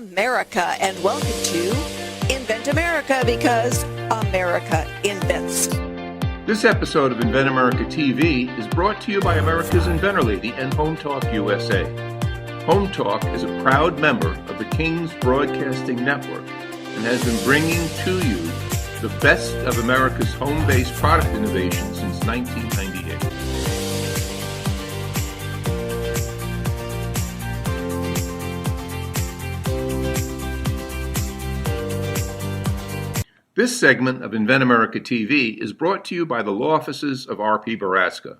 America, and welcome to Invent America, because America invents. This episode of Invent America TV is brought to you by America's Inventor Lady and Home Talk USA. Home Talk is a proud member of the King's Broadcasting Network and has been bringing to you the best of America's home-based product innovation since 1998. This segment of Invent America TV is brought to you by the law offices of R.P. Baraska.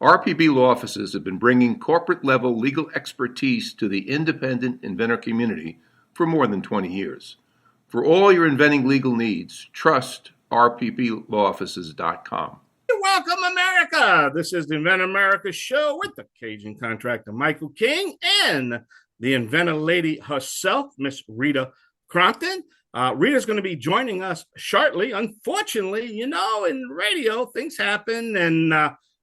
RPB law offices have been bringing corporate-level legal expertise to the independent inventor community for more than 20 years. For all your inventing legal needs, trust rpblawoffices.com. Welcome, America. This is the Invent America show with the Cajun Contractor, Michael King, and the inventor lady herself, Miss Rita Crompton. Rita's going to be joining us shortly. Unfortunately, in radio, things happen, and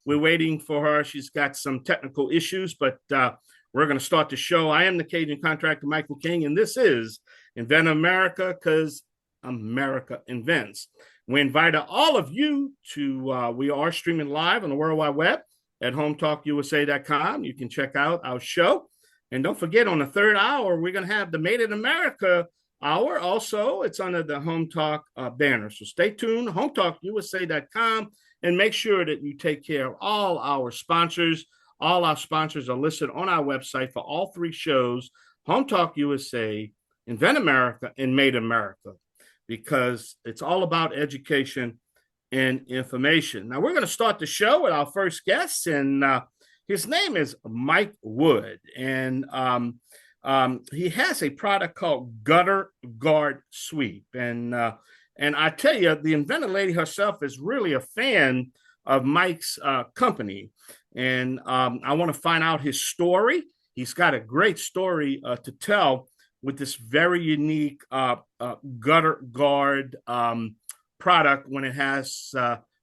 we're waiting for her. She's got some technical issues, but we're going to start the show. I am the Cajun Contractor, Michael King, and this is Invent America, because America invents. We invite all of you to, we are streaming live on the World Wide Web at hometalkusa.com. You can check out our show. And don't forget, on the third hour, we're going to have the Made in America hour. Also, it's under the Home Talk banner. So stay tuned, hometalkusa.com, and make sure that you take care of all our sponsors. All our sponsors are listed on our website for all three shows: Home Talk USA, Invent America, and Made America, because it's all about education and information. Now, we're going to start the show with our first guest, and his name is Mike Wood, and he has a product called Gutter Guard Sweep. And I tell you, the inventor lady herself is really a fan of Mike's company. And I want to find out his story. He's got a great story to tell with this very unique gutter guard product when it has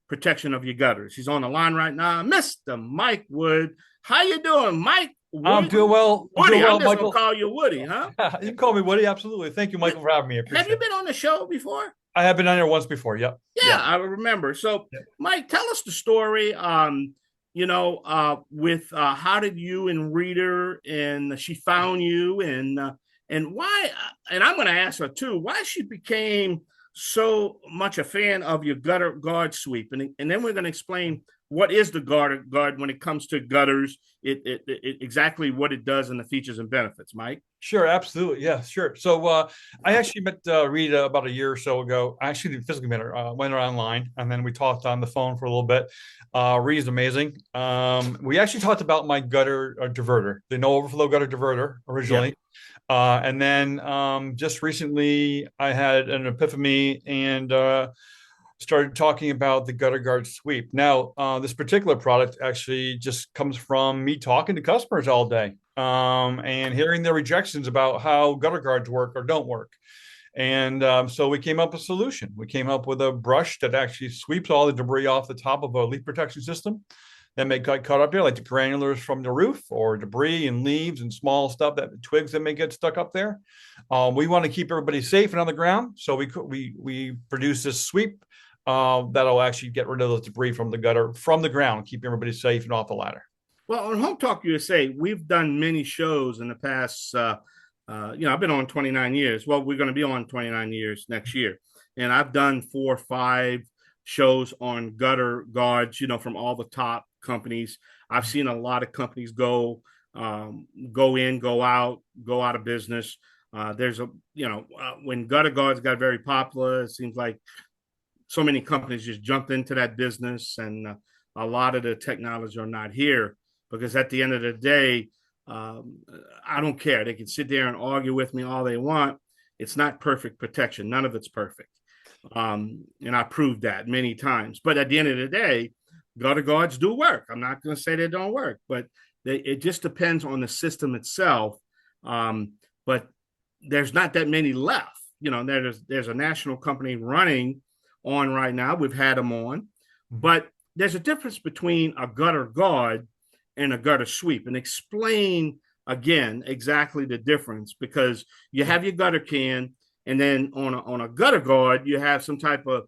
protection of your gutters. He's on the line right now, Mr. Mike Wood. How you doing, Mike? Wood? I'm doing well. Woody, I'm just Michael. going to call you Woody, huh? You can call me Woody, absolutely. Thank you, Michael, for having me. Have you been on the show before? I have been on here once before, yep. Yeah, I remember. So, Mike, tell us the story, with how did you and Rita, and she found you, and why, and I'm going to ask her too, why she became so much a fan of your gutter guard sweep. And then we're going to explain what is the gutter guard when it comes to gutters, it exactly what it does and the features and benefits, Mike. Sure, absolutely. Yeah, sure. So I actually met Rita about a year or so ago. I actually didn't physically met her, went her online, and then we talked on the phone for a little bit. Rita's amazing. We actually talked about my gutter diverter, the no overflow gutter diverter originally. Yeah. And then just recently I had an epiphany and started talking about the gutter guard sweep. Now, this particular product actually just comes from me talking to customers all day and hearing their rejections about how gutter guards work or don't work. And so we came up with a solution. We came up with a brush that actually sweeps all the debris off the top of a leak protection system that may get caught up there, like the granulars from the roof or debris and leaves and small stuff, that twigs that may get stuck up there. We want to keep everybody safe and on the ground. So we produce this sweep that'll actually get rid of the debris from the gutter, from the ground, keep everybody safe and off the ladder. Well, on Home Talk USA, we've done many shows in the past. I've been on 29 years. Well, we're going to be on 29 years next year. And I've done 4 or 5 shows on gutter guards, from all the top companies. I've seen a lot of companies go in, go out of business. When gutter guards got very popular, it seems like so many companies just jumped into that business, and a lot of the technology are not here, because at the end of the day, I don't care. They can sit there and argue with me all they want. It's not perfect protection. None of it's perfect. And I proved that many times. But at the end of the day, gutter guards do work. I'm not going to say they don't work, but it just depends on the system itself. But there's not that many left. There's a national company running on right now. We've had them on, but there's a difference between a gutter guard and a gutter sweep. And explain again, exactly the difference, because you have your gutter can, and then on a gutter guard, you have some type of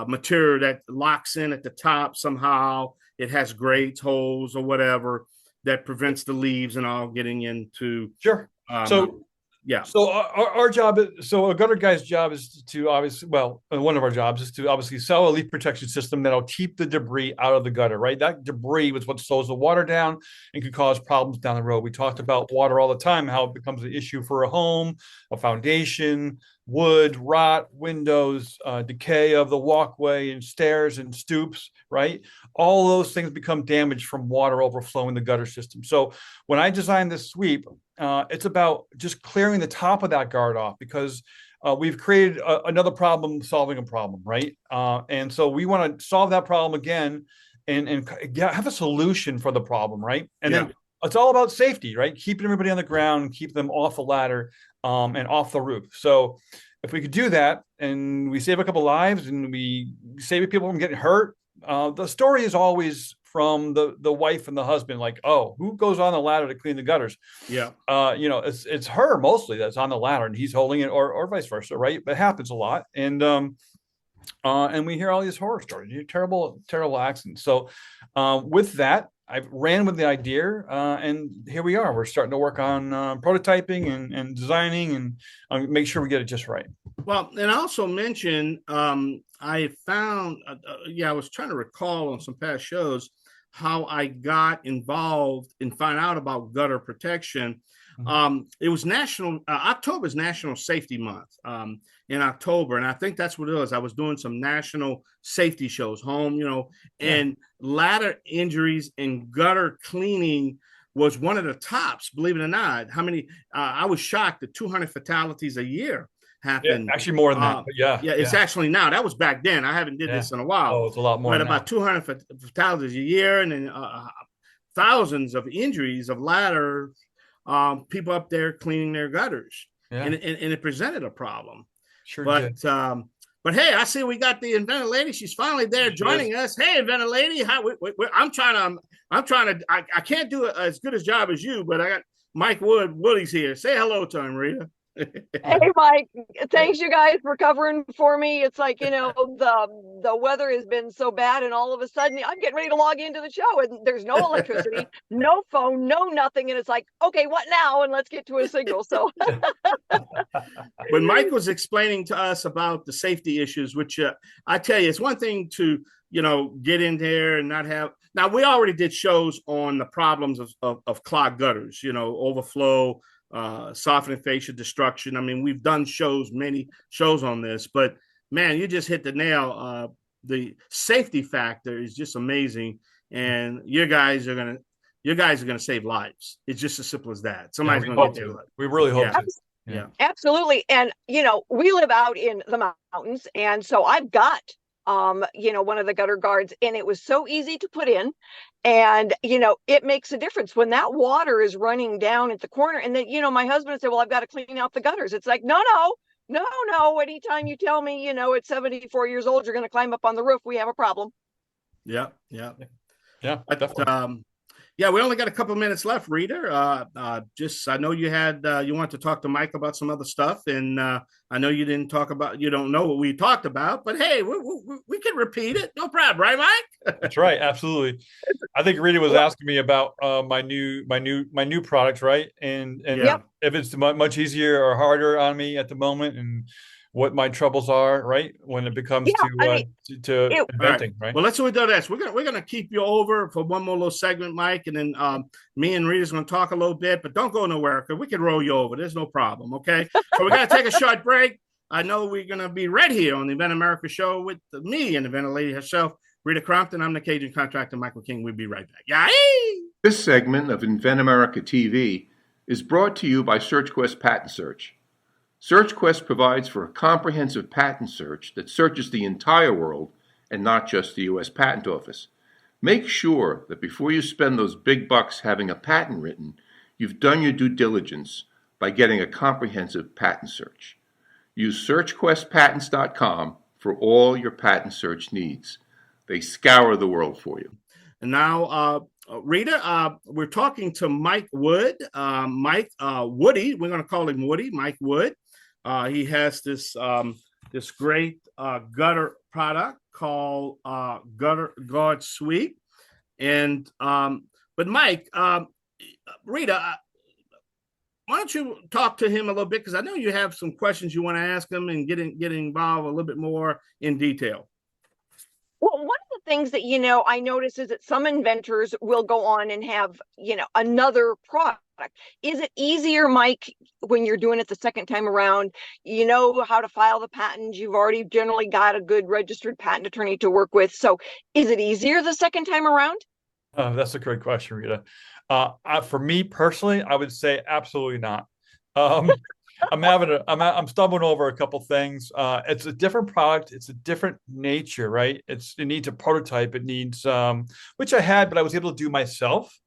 material that locks in at the top somehow. It has grates, holes, or whatever that prevents the leaves and all getting into. Sure. So yeah. So our job is, so a gutter guy's job is to obviously, well, one of our jobs is to obviously sell a leak protection system that'll keep the debris out of the gutter, right? That debris was what slows the water down and could cause problems down the road. We talked about water all the time, how it becomes an issue for a home, a foundation, wood, rot, windows, decay of the walkway and stairs and stoops, right? All those things become damaged from water overflowing the gutter system. So when I designed this sweep, it's about just clearing the top of that guard off, because we've created another problem solving a problem, right? And so we want to solve that problem again and have a solution for the problem, right? And then it's all about safety, right? Keeping everybody on the ground, keep them off the ladder and off the roof. So if we could do that and we save a couple lives and we save people from getting hurt, the story is always from the wife and the husband, like, oh, who goes on the ladder to clean the gutters? Yeah. It's her mostly that's on the ladder and he's holding it, or vice versa, right? It happens a lot. And we hear all these horror stories, terrible accidents. So with that, I ran with the idea, and here we are. We're starting to work on prototyping and designing and make sure we get it just right. Well, and I also mentioned, I found, I was trying to recall on some past shows how I got involved and find out about gutter protection. It was October is National Safety Month in October. And I think that's what it was. I was doing some national safety shows, home, and ladder injuries and gutter cleaning was one of the tops, believe it or not. How many, I was shocked that 200 fatalities a year happened. Yeah, actually more than that, but yeah. It's actually now. That was back then. I haven't did this in a while. Oh, it's a lot more. But about 200 fatalities a year, and then thousands of injuries of ladder people up there cleaning their gutters, and it presented a problem. Sure, but hey, I see we got the Inventor lady. She's finally there joining us. Hey, Inventor lady, I'm trying to. I can't do as good a job as you, but I got Mike Woody's here. Say hello to him, Rita. Hey, Mike, thanks you guys for covering for me. It's like, the weather has been so bad, and all of a sudden I'm getting ready to log into the show and there's no electricity, no phone, no nothing. And it's like, okay, what now? And let's get to a signal. So when Mike was explaining to us about the safety issues, which I tell you, it's one thing to, get in there and not have. Now, we already did shows on the problems of clogged gutters, overflow, softening fascia destruction. I mean, we've done many shows on this, but man, you just hit the nail. The safety factor is just amazing, and you guys are gonna save lives. It's just as simple as that. Somebody's gonna get to it. We really hope to. Yeah, absolutely. And we live out in the mountains, and so I've got one of the gutter guards, and it was so easy to put in. And, it makes a difference when that water is running down at the corner. And then, my husband said, well, I've got to clean out the gutters. It's like, no. Anytime you tell me, at 74 years old, you're going to climb up on the roof, we have a problem. Yeah. Definitely. We only got a couple of minutes left, Rita. I know you want to talk to Mike about some other stuff, and I know you don't know what we talked about, but hey, we can repeat it, no problem, right, Mike? That's right, absolutely. I think Rita was asking me about my new product, right? And if it's much easier or harder on me at the moment, and what my troubles are, right? When it becomes to inventing, right? Well, let's do this. We're gonna keep you over for one more little segment, Mike, and then me and Rita's gonna talk a little bit, but don't go nowhere because we can roll you over. There's no problem, okay? So we're gonna take a short break. I know we're gonna be right here on the Invent America show with me and the Inventor lady herself, Rita Crompton. I'm the Cajun Contractor, Michael King. We'll be right back. Yay! This segment of Invent America TV is brought to you by SearchQuest Patent Search. SearchQuest provides for a comprehensive patent search that searches the entire world and not just the U.S. Patent Office. Make sure that before you spend those big bucks having a patent written, you've done your due diligence by getting a comprehensive patent search. Use SearchQuestPatents.com for all your patent search needs. They scour the world for you. And now Rita, we're talking to Mike Wood. Mike Woody, we're going to call him Woody. Mike Wood. He has this great gutter product called Gutter Guard Sweep. And but Mike, Rita, why don't you talk to him a little bit, because I know you have some questions you want to ask him and get involved a little bit more in detail. Well, one of the things that, I notice is that some inventors will go on and have, another product. Is it easier, Mike, when you're doing it the second time around? You know how to file the patent. You've already generally got a good registered patent attorney to work with. So is it easier the second time around? That's a great question, Rita. For me personally, I would say absolutely not. I'm stumbling over a couple things. It's a different product. It's a different nature, right? It needs a prototype. It needs, which I had, but I was able to do myself,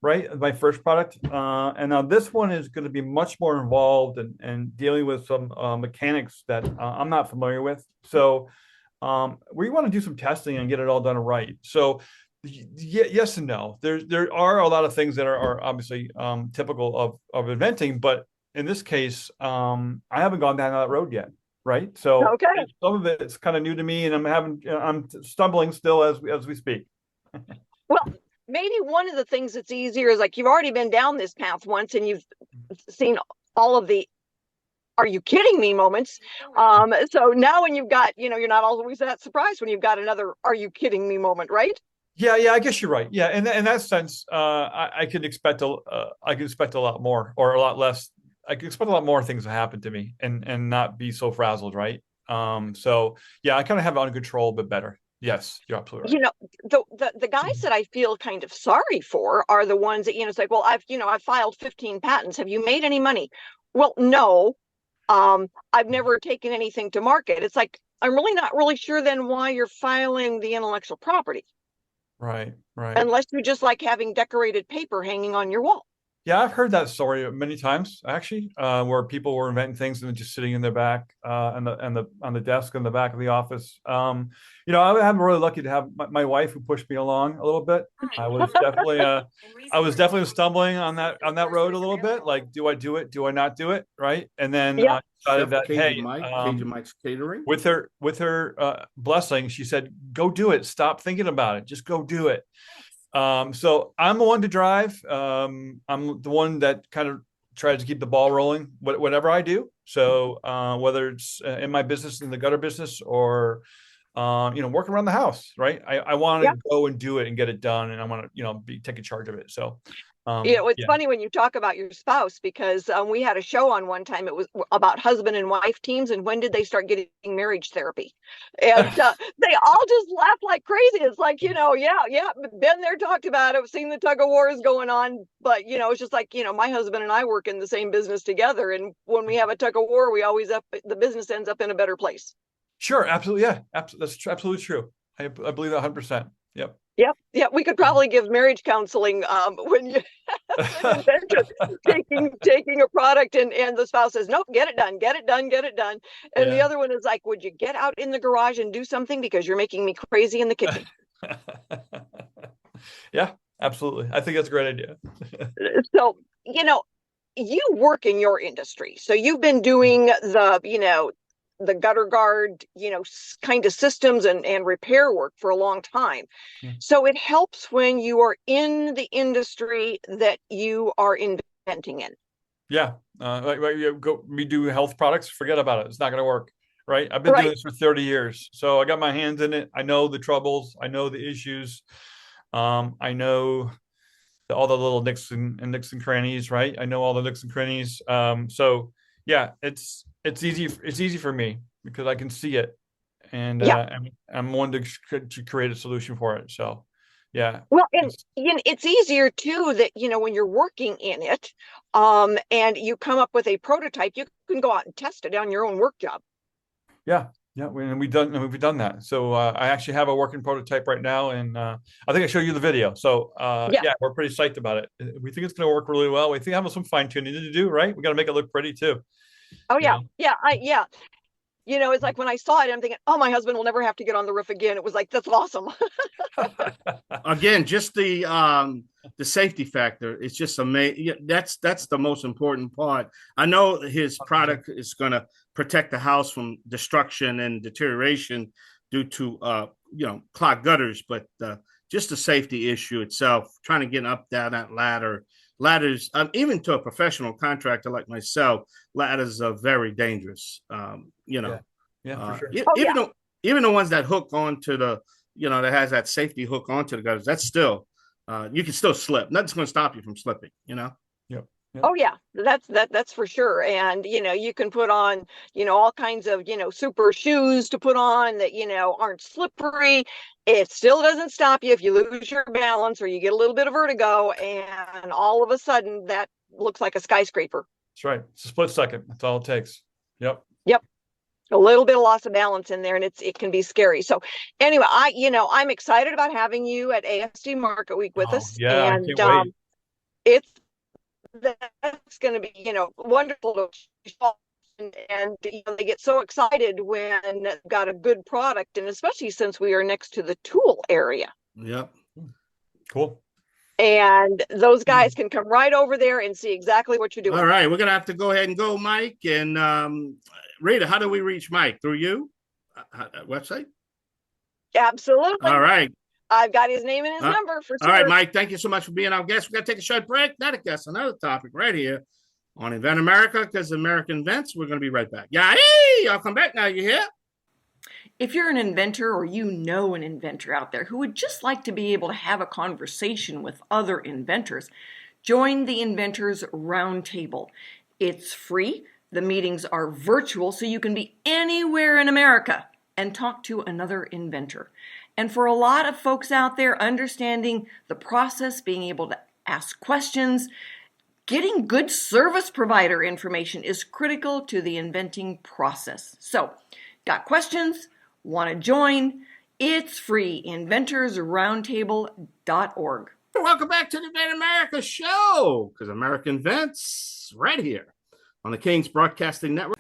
right? My first product. And now this one is going to be much more involved and dealing with some mechanics that I'm not familiar with. So we want to do some testing and get it all done right. So yes and no. There are a lot of things that are obviously typical of inventing, but in this case, I haven't gone down that road yet, right? So okay. Some of it's kind of new to me, and I'm stumbling still as we speak. Well, maybe one of the things that's easier is, like, you've already been down this path once, and you've seen all of the "are you kidding me" moments. So now when you've got, you're not always that surprised when you've got another "are you kidding me" moment, right? Yeah, I guess you're right. Yeah, in that sense, I could expect a lot more, or a lot less. I could expect a lot more things to happen to me and not be so frazzled, right? So yeah, I kind of have it under control, but better. Yes, you're absolutely right. The guys that I feel kind of sorry for are the ones that, it's like, well, I've filed 15 patents. Have you made any money? Well, no. I've never taken anything to market. It's like, I'm really not really sure then why you're filing the intellectual property. Right. Unless you just like having decorated paper hanging on your wall. Yeah, I've heard that story many times, actually, where people were inventing things and just sitting in their back on the desk in the back of the office. I'm really lucky to have my wife, who pushed me along a little bit. I was definitely stumbling on that road a little bit. Like, do I do it? Do I not do it? Right? And then I decided that Cajun Mike's Catering, with her blessing, she said, "Go do it. Stop thinking about it. Just go do it." So I'm the one to drive. I'm the one that kind of tries to keep the ball rolling, whatever I do. So whether it's in my business, in the gutter business, or working around the house, right? I want to go and do it and get it done, and I want to be taking charge of it. So it's funny when you talk about your spouse, because we had a show on one time. It was about husband and wife teams, and when did they start getting marriage therapy? And they all just laughed like crazy. It's like, been there, talked about it, seen the tug of wars going on. But it's just like, my husband and I work in the same business together, and when we have a tug of war, the business ends up in a better place. Sure, absolutely, yeah, that's absolutely true. I believe that 100%. Yep. Yeah. We could probably give marriage counseling when you taking a product and the spouse says, "Nope, get it done. And the other one is like, "Would you get out in the garage and do something, because you're making me crazy in the kitchen?" Yeah, absolutely. I think that's a great idea. So, you work in your industry, so you've been doing the gutter guard, kind of systems and repair work for a long time. So it helps when you are in the industry that you are inventing in. Yeah. We do health products. Forget about it. It's not going to work. Right. I've been doing this for 30 years. So I got my hands in it. I know the troubles. I know the issues. I know all the little nicks and crannies, right? I know all the nicks and crannies. So yeah, it's easy for me because I can see it, and I'm one to create a solution for it. So yeah. Well, and it's easier too that when you're working in it, and you come up with a prototype, you can go out and test it on your own work job. Yeah. We've done that. So I actually have a working prototype right now, and I think I showed you the video. So we're pretty psyched about it. We think it's going to work really well. We think I have some fine tuning to do. Right, we got to make it look pretty too. Oh yeah, it's like when I saw it, I'm thinking, oh, my husband will never have to get on the roof again. It was like, that's awesome. Again, just the safety factor. It's just amazing. That's the most important part. I know his product is going to protect the house from destruction and deterioration due to clogged gutters, but just the safety issue itself, trying to get up down that ladders, even to a professional contractor like myself, ladders are very dangerous. Yeah, for sure. Even the ones that hook onto the, that has that safety hook onto the gutters, that's still, you can still slip. Nothing's going to stop you from slipping, Yep. Oh yeah, that's for sure. And you can put on, all kinds of, super shoes to put on that, aren't slippery. It still doesn't stop you if you lose your balance or you get a little bit of vertigo, and all of a sudden that looks like a skyscraper. That's right. It's a split second. That's all it takes. Yep. A little bit of loss of balance in there, and it can be scary. So anyway, I'm excited about having you at ASD Market Week with us. Yeah, And I can't wait. that's going to be, wonderful to and they get so excited when they've got a good product, and especially since we are next to the tool area. Yep. Cool. And those guys can come right over there and see exactly what you're doing. All right, we're gonna have to go ahead and go, Mike. And Rita, how do we reach Mike? Through you? Website? Absolutely. All right. I've got his name and his number for sure. All right, Mike, thank you so much for being our guest. We got to take a short break. Not a guest, another topic right here on Invent America, because American Invents. We're going to be right back. Yeah, hey, I'll come back now. You hear? If you're an inventor or you know an inventor out there who would just like to be able to have a conversation with other inventors, join the Inventors Roundtable. It's free. The meetings are virtual, so you can be anywhere in America and talk to another inventor. And for a lot of folks out there, understanding the process, being able to ask questions, getting good service provider information is critical to the inventing process. So, got questions? Want to join? It's free. inventorsroundtable.org. Welcome back to the Invent America show, because American Invents right here on the King's Broadcasting Network.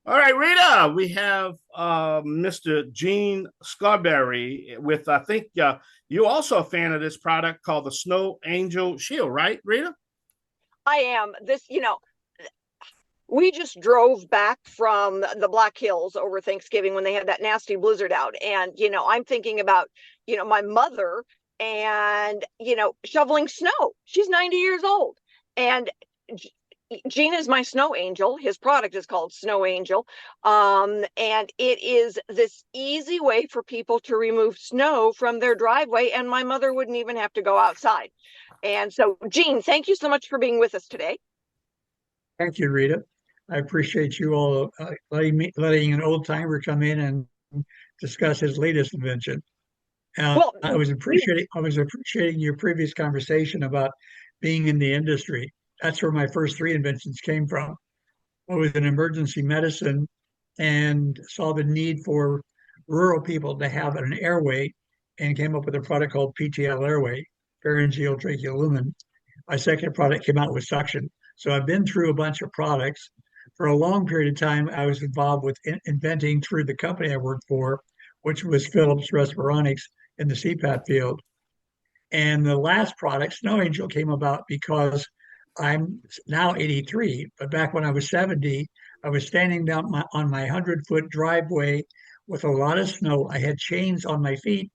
All right, Rita, we have Mr. Jean Scarberry with, I think you're also a fan of this product called the Snow Angel Shield, right, Rita? I am. We just drove back from the Black Hills over Thanksgiving when they had that nasty blizzard out. And, I'm thinking about, my mother and, shoveling snow. She's 90 years old. And Gene is my snow angel. His product is called Snow Angel. And it is this easy way for people to remove snow from their driveway. And my mother wouldn't even have to go outside. And so, Gene, thank you so much for being with us today. Thank you, Rita. I appreciate you all letting an old timer come in and discuss his latest invention. I was appreciating your previous conversation about being in the industry. That's where my first three inventions came from. I was in emergency medicine and saw the need for rural people to have an airway, and came up with a product called PTL Airway, pharyngeal tracheal lumen. My second product came out with suction. So I've been through a bunch of products. For a long period of time, I was involved with inventing through the company I worked for, which was Philips Respironics in the CPAP field. And the last product, Snow Angel, came about because I'm now 83, but back when I was 70, I was standing down on my 100-foot driveway with a lot of snow. I had chains on my feet,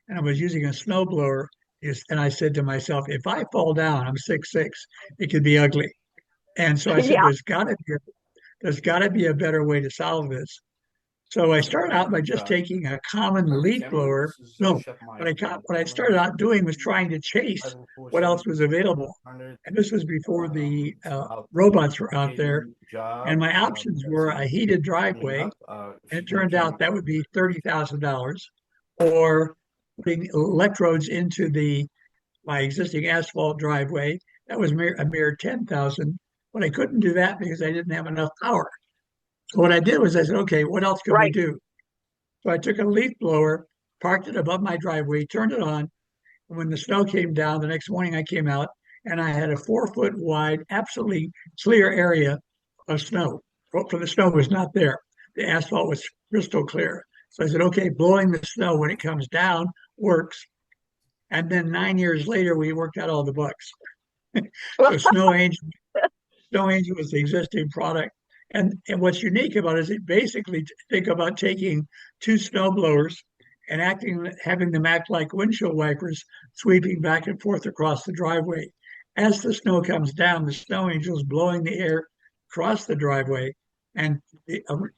and I was using a snowblower. And I said to myself, if I fall down, I'm 6'6", it could be ugly. And so I said, there's got to be a better way to solve this. So I started out by just taking a common leaf blower. No, what I started out doing was trying to chase what else was available. And this was before the robots were out there. And my options were a heated driveway. And it turned out that would be $30,000, or putting electrodes into my existing asphalt driveway. That was a mere $10,000. But I couldn't do that because I didn't have enough power. So what I did was I said, okay, what else can we do? So I took a leaf blower, parked it above my driveway, turned it on. And when the snow came down, the next morning I came out and I had a 4-foot wide, absolutely clear area of snow. For the snow was not there. The asphalt was crystal clear. So I said, okay, blowing the snow when it comes down works. And then 9 years later, we worked out all the bugs. So Snow Angel was the existing product. And what's unique about it is it basically think about taking two snow blowers and having them act like windshield wipers, sweeping back and forth across the driveway. As the snow comes down, the Snow Angel is blowing the air across the driveway and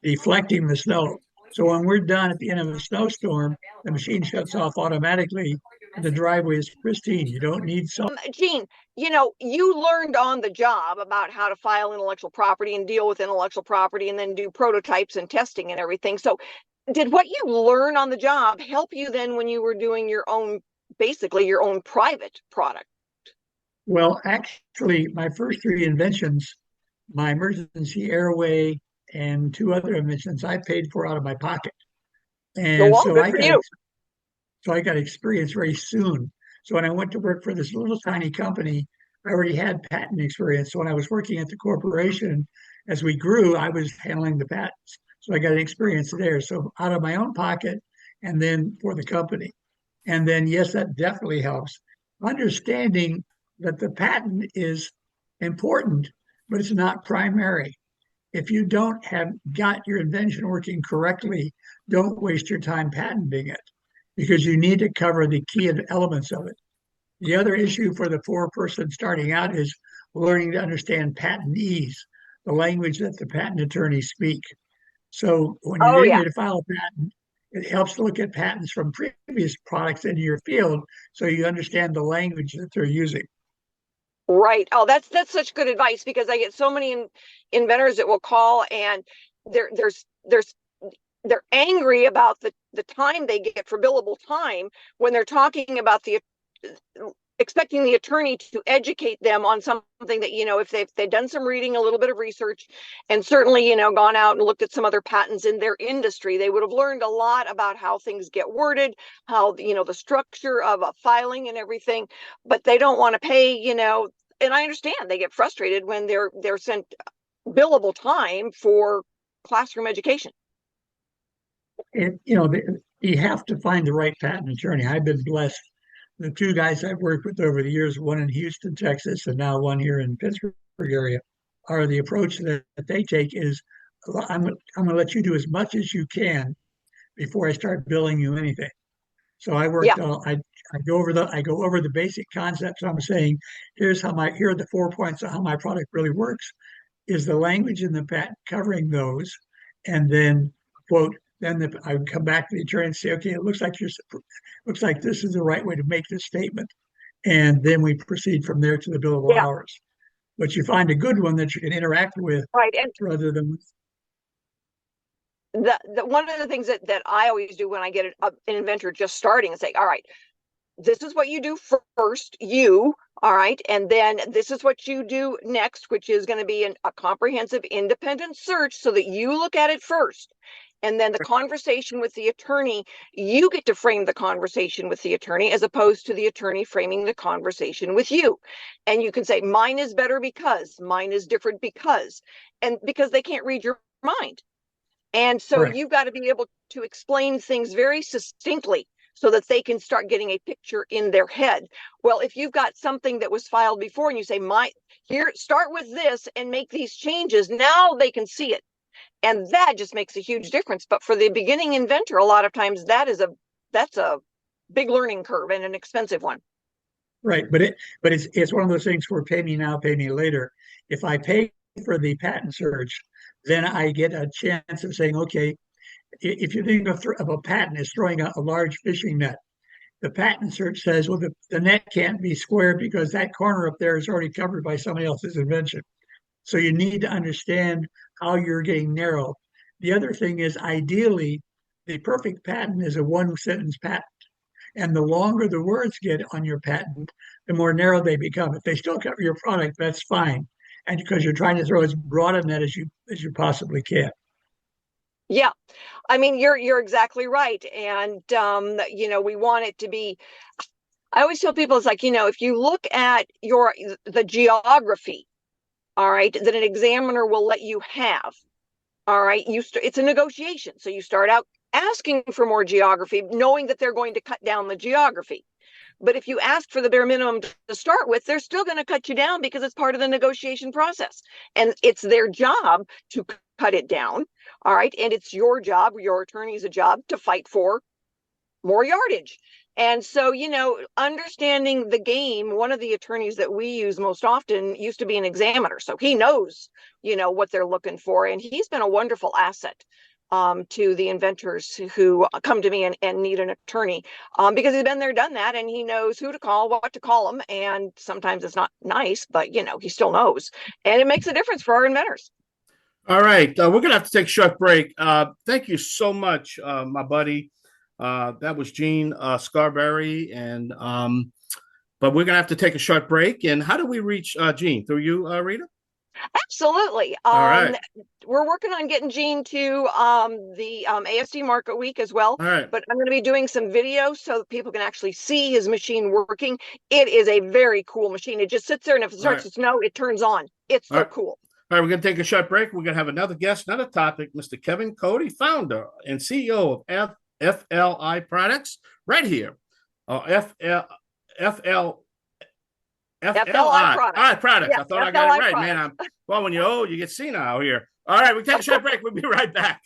deflecting the snow. So when we're done at the end of a snowstorm, the machine shuts off automatically and the driveway is pristine. You don't need some. Jean, you learned on the job about how to file intellectual property and deal with intellectual property and then do prototypes and testing and everything. So did what you learn on the job help you then when you were doing basically your own private product? Well, actually, my first three inventions, my emergency airway and two other inventions, I paid for out of my pocket. And so I got experience very soon. So when I went to work for this little tiny company, I already had patent experience. So when I was working at the corporation, as we grew, I was handling the patents. So I got experience there. So out of my own pocket and then for the company. And then, yes, that definitely helps. Understanding that the patent is important, but it's not primary. If you don't have got your invention working correctly, don't waste your time patenting it because you need to cover the key elements of it. The other issue for the person starting out is learning to understand patentese, the language that the patent attorneys speak. So when you're ready to file a patent, it helps to look at patents from previous products in your field so you understand the language that they're using. Right. Oh, that's such good advice because I get so many inventors that will call and they're angry about the time they get for billable time when they're talking about expecting the attorney to educate them on something that, if they've done some reading, a little bit of research, and certainly, gone out and looked at some other patents in their industry, they would have learned a lot about how things get worded, how, the structure of a filing and everything, but they don't want to pay, and I understand they get frustrated when they're sent billable time for classroom education. And, you have to find the right patent attorney. I've been blessed. The two guys I've worked with over the years, one in Houston, Texas, and now one here in Pittsburgh area, are the approach that they take is I'm going to let you do as much as you can before I start billing you anything. So I worked. I go over the basic concepts. I'm saying here are the 4 points of how my product really works. Is the language in the patent covering those, and then quote. Then I would come back to the attorney and say, okay, it looks like this is the right way to make this statement. And then we proceed from there to the billable hours. But you find a good one that you can interact with rather than one of the things that I always do when I get an inventor just starting and say, all right, this is what you do first, all right, and then this is what you do next, which is going to be a comprehensive independent search so that you look at it first. And then the conversation with the attorney, you get to frame the conversation with the attorney as opposed to the attorney framing the conversation with you. And you can say, mine is better because, mine is different because, and because they can't read your mind. And so you've got to be able to explain things very succinctly so that they can start getting a picture in their head. Well, if you've got something that was filed before and you say, start with this and make these changes, now they can see it. And that just makes a huge difference. But for the beginning inventor, a lot of times that's a big learning curve and an expensive one. Right. But it's one of those things where pay me now, pay me later. If I pay for the patent search, then I get a chance of saying, okay, if you think of a patent as throwing a large fishing net, the patent search says, well, the net can't be square because that corner up there is already covered by somebody else's invention. So you need to understand how you're getting narrow. The other thing is, ideally, the perfect patent is a one-sentence patent. And the longer the words get on your patent, the more narrow they become. If they still cover your product, that's fine. And because you're trying to throw as broad a net as you possibly can. Yeah, I mean, you're exactly right. And, we want it to be, I always tell people, it's like, if you look at the geography, all right, that an examiner will let you have. All right, it's a negotiation. So you start out asking for more geography, knowing that they're going to cut down the geography. But if you ask for the bare minimum to start with, they're still going to cut you down because it's part of the negotiation process. And it's their job to cut it down. All right. And it's your job, your attorney's a job to fight for more yardage. And so, understanding the game, one of the attorneys that we use most often used to be an examiner. So he knows, what they're looking for. And he's been a wonderful asset to the inventors who come to me and need an attorney because he's been there, done that, and he knows who to call, what to call them. And sometimes it's not nice, but, he still knows. And it makes a difference for our inventors. All right. We're going to have to take a short break. Thank you so much, my buddy. That was Jean Scarberry, but we're gonna have to take a short break. And how do we reach Jean? Through you, Rita? Absolutely. All right. We're working on getting Jean to the ASD Market Week as well. All right. But I'm going to be doing some videos so that people can actually see his machine working. It is a very cool machine. It just sits there, and if it starts to snow, it turns on. It's so cool. All right, we're going to take a short break. We're going to have another guest, another topic, Mr. Kevin Cody, founder and CEO of FLI Products, right here. FLI Products. Yeah, I thought I got it right, man. When you're old, you get senile here. All right, we take a short break. We'll be right back.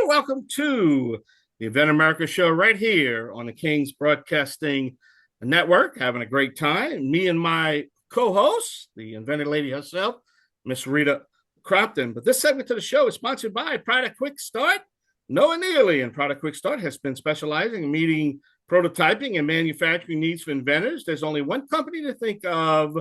Welcome to the Invent America show right here on the King's Broadcasting Network. Having a great time. Me and my co-host, the invented lady herself, Miss Rita Crompton. But this segment of the show is sponsored by Product Quick Start. Noah Neely and Product Quick Start has been specializing in meeting prototyping and manufacturing needs for inventors. There's only one company to think of,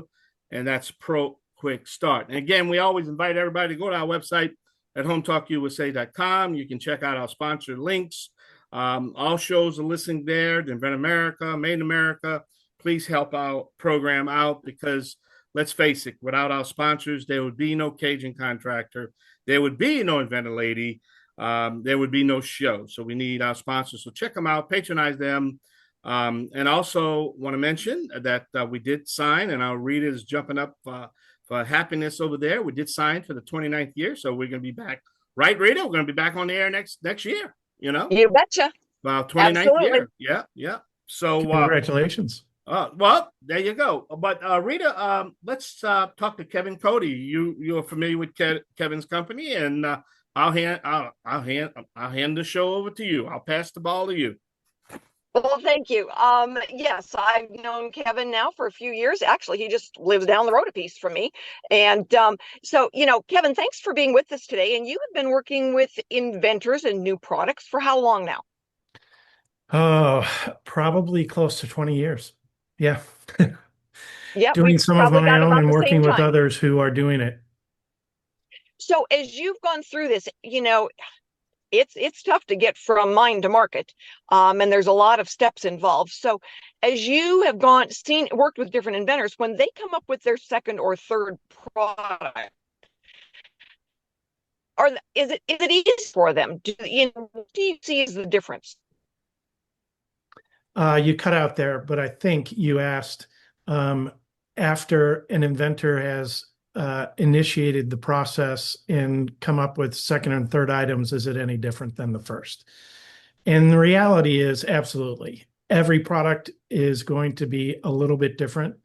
and that's Pro Quick Start. And again, we always invite everybody to go to our website at hometalkusa.com. You can check out our sponsor links. All shows are listed there. The Invent America, Made in America. Please help our program out because let's face it, without our sponsors, there would be no Cajun Contractor. There would be no Invented Lady. There would be no show. So we need our sponsors. So check them out, patronize them. And also want to mention that we did sign, and our Rita is jumping up for happiness over there. We did sign for the 29th year, so we're going to be back. Right, Rita? We're going to be back on the air next year, You betcha. 29th year. Yeah. So congratulations. Well, there you go. But Rita, let's talk to Kevin Cody. You're familiar with Kevin's company, and I'll hand the show over to you. I'll pass the ball to you. Well, thank you. Yes, I've known Kevin now for a few years. Actually, he just lives down the road a piece from me. And so, Kevin, thanks for being with us today. And you have been working with inventors and new products for how long now? Oh, probably close to 20 years. Yeah. Yeah. Doing some of my own and working with others who are doing it. So as you've gone through this, it's tough to get from mind to market, and there's a lot of steps involved. So as you have worked with different inventors, when they come up with their second or third product, is it easy for them? What do you see as the difference? You cut out there, but I think you asked after an inventor has initiated the process and come up with second and third items, is it any different than the first? And the reality is absolutely. Every product is going to be a little bit different.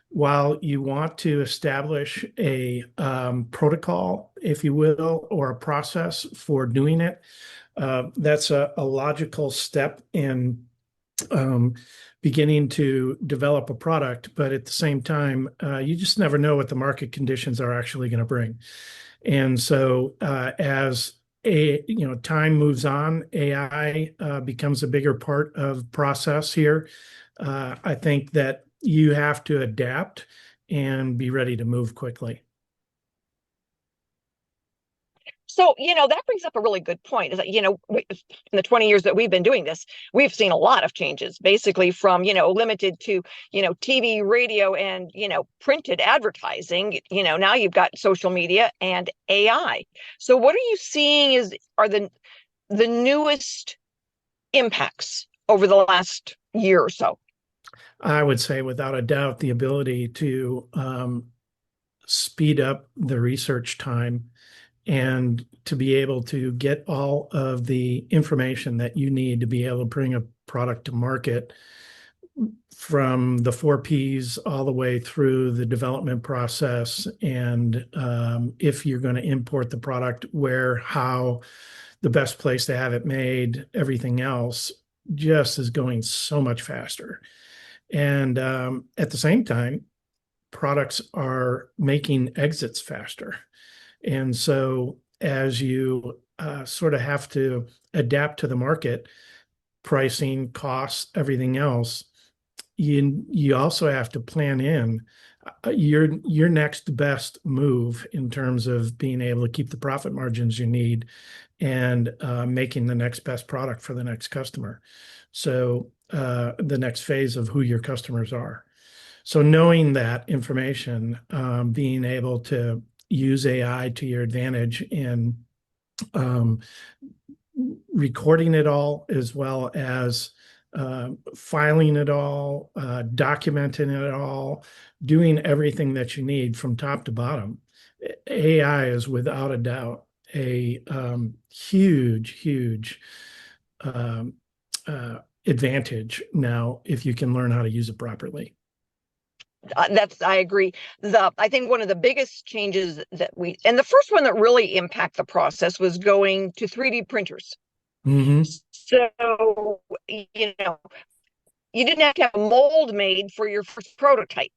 While you want to establish a protocol, if you will, or a process for doing it, that's a logical step in beginning to develop a product, but at the same time, you just never know what the market conditions are actually going to bring. And so as time moves on, AI becomes a bigger part of process here. I think that you have to adapt and be ready to move quickly. So, that brings up a really good point is that, in the 20 years that we've been doing this, we've seen a lot of changes, basically from, limited to, TV, radio, and, printed advertising. Now you've got social media and AI. So what are you seeing are the newest impacts over the last year or so? I would say without a doubt, the ability to speed up the research time and to be able to get all of the information that you need to be able to bring a product to market, from the 4Ps all the way through the development process. And if you're going to import the product, where, how, the best place to have it made, everything else just is going so much faster. And at the same time, products are making exits faster. And so as you sort of have to adapt to the market, pricing, costs, everything else, you also have to plan in your next best move in terms of being able to keep the profit margins you need and making the next best product for the next customer. So the next phase of who your customers are. So knowing that information, being able to use AI to your advantage in recording it all, as well as filing it all, documenting it all, doing everything that you need from top to bottom. AI is without a doubt a huge advantage now if you can learn how to use it properly. I agree. I think one of the biggest changes and the first one that really impacted the process was going to 3D printers. Mm-hmm. So, you didn't have to have a mold made for your first prototype.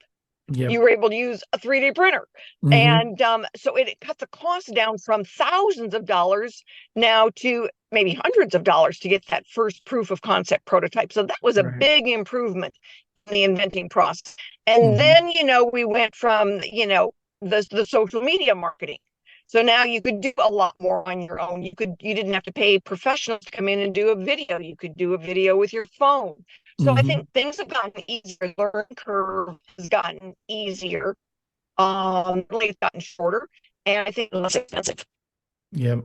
Yep. You were able to use a 3D printer. Mm-hmm. And so it cut the cost down from thousands of dollars now to maybe hundreds of dollars to get that first proof of concept prototype. So that was a big improvement in the inventing process. And then, we went from, the social media marketing. So now you could do a lot more on your own. You didn't have to pay professionals to come in and do a video. You could do a video with your phone. So I think things have gotten easier. The learning curve has gotten easier. It's gotten shorter, and I think less expensive. Yeah.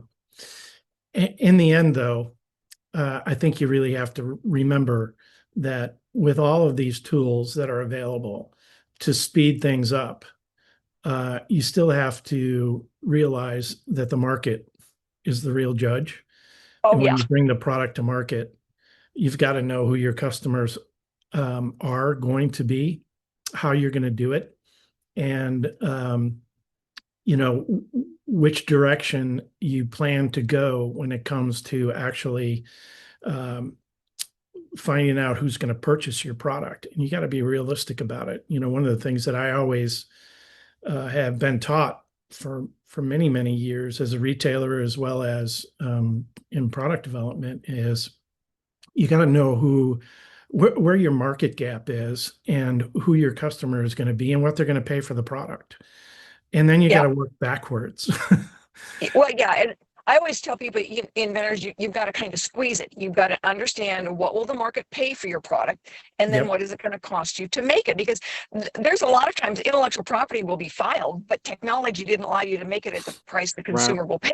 In the end, though, I think you really have to remember that with all of these tools that are available to speed things up, you still have to realize that the market is the real judge. And when you bring the product to market, you've got to know who your customers are going to be, how you're going to do it, and which direction you plan to go when it comes to actually finding out who's going to purchase your product. And you got to be realistic about it. One of the things that I always have been taught for many years as a retailer, as well as in product development, is you got to know where your market gap is and who your customer is going to be and what they're going to pay for the product. And then you got to work backwards. Well, yeah. And I always tell people, inventors, you've got to kind of squeeze it. You've got to understand what will the market pay for your product, and then what is it going to cost you to make it? Because there's a lot of times intellectual property will be filed, but technology didn't allow you to make it at the price the consumer will pay.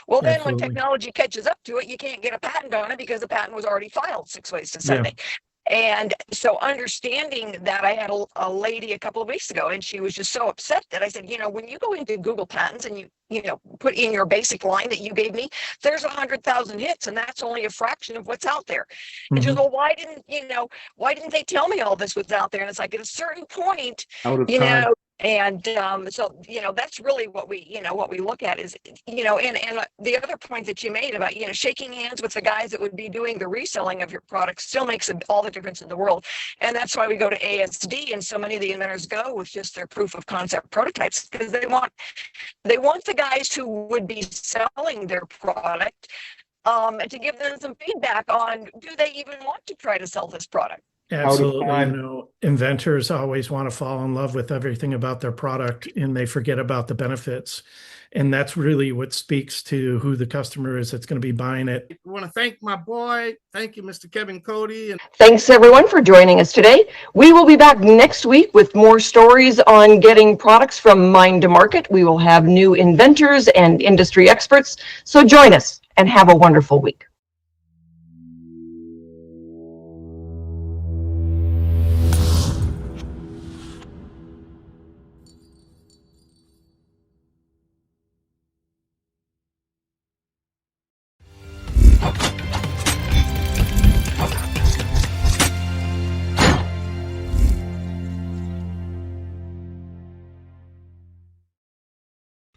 Well, then when technology catches up to it, you can't get a patent on it because the patent was already filed 6 ways to Sunday. And so understanding that, I had a lady a couple of weeks ago, and she was just so upset that I said, when you go into Google Patents and you put in your basic line that you gave me, there's 100,000 hits, and that's only a fraction of what's out there. And she goes, well, why didn't they tell me all this was out there? And it's like, at a certain point, and so that's really what we look at is and the other point that you made about shaking hands with the guys that would be doing the reselling of your product still makes all the difference in the world. And that's why we go to ASD, and so many of the inventors go with just their proof of concept prototypes, because they want the guys who would be selling their product to give them some feedback on, do they even want to try to sell this product? Absolutely. Inventors always want to fall in love with everything about their product, and they forget about the benefits. And that's really what speaks to who the customer is that's going to be buying it. I want to thank my boy. Thank you, Mr. Kevin Cody. And thanks everyone for joining us today. We will be back next week with more stories on getting products from mind to market. We will have new inventors and industry experts. So join us and have a wonderful week.